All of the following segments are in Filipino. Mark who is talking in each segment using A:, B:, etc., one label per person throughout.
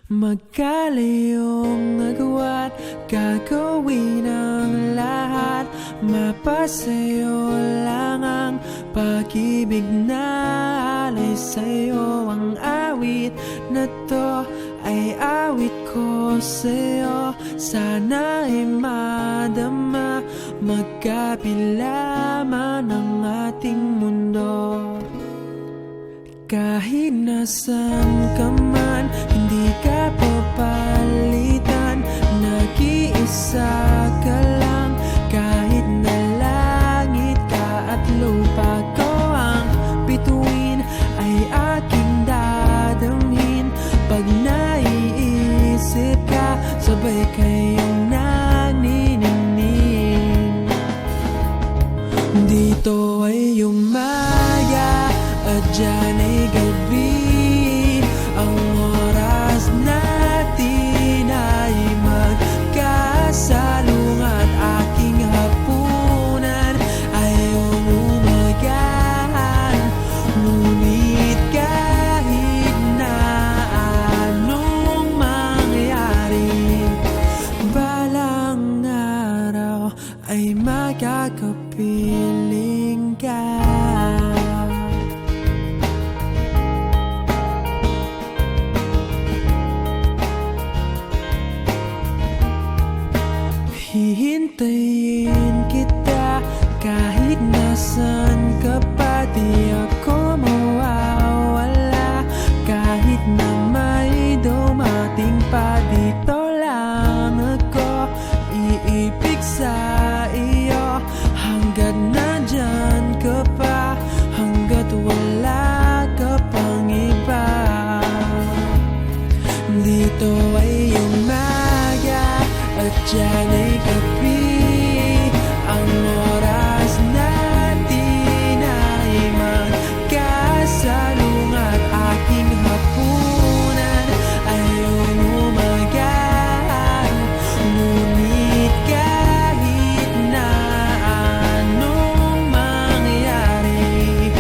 A: Magkalayong nagawa't gagawin ang lahat. Mapasayo lang ang pag-ibig na alay sa'yo. Ang awit na to ay awit ko sa'yo. Sana ay madama, magkapila man ang ating mundo. Kahit nasan ka man, hindi ka papalitan. Nag-iisa ka lang, kahit na langit ka at lupa ko ang bituin, ay aking dadamhin. Pag naiisip ka, sabay kayong naniningning. Dito ay umaga at dyan ay gabi. Ang oras natin ay magkasalungat. Aking hapunan ay umumagahan. Ngunit kahit na anong mangyari, balang araw ay magkakapiling ka. Hihintayin kita kahit nasan ka pa. Di ako mawawala kahit na may dumating pa. Dito lang ako iibig sa iyo hanggat nandyan ka pa, hanggat wala ka pang iba. Dito ay umaga at dyan ay gabi. Ang oras natin ay magkasalungat. Aking hapunan ay umumagahan. Ngunit kahit na anong mangyari,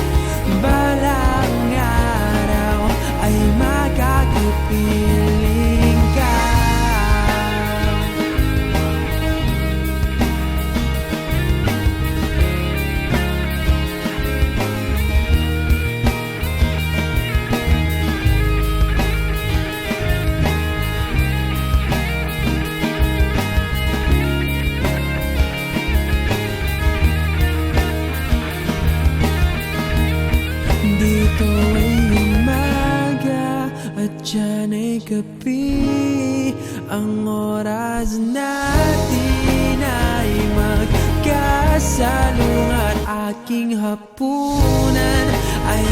A: balang araw ay magkakapiling ka. Dito ay umaga at dyan ay gabi. Ang oras natin ay magkasalungat. Aking hapunan ay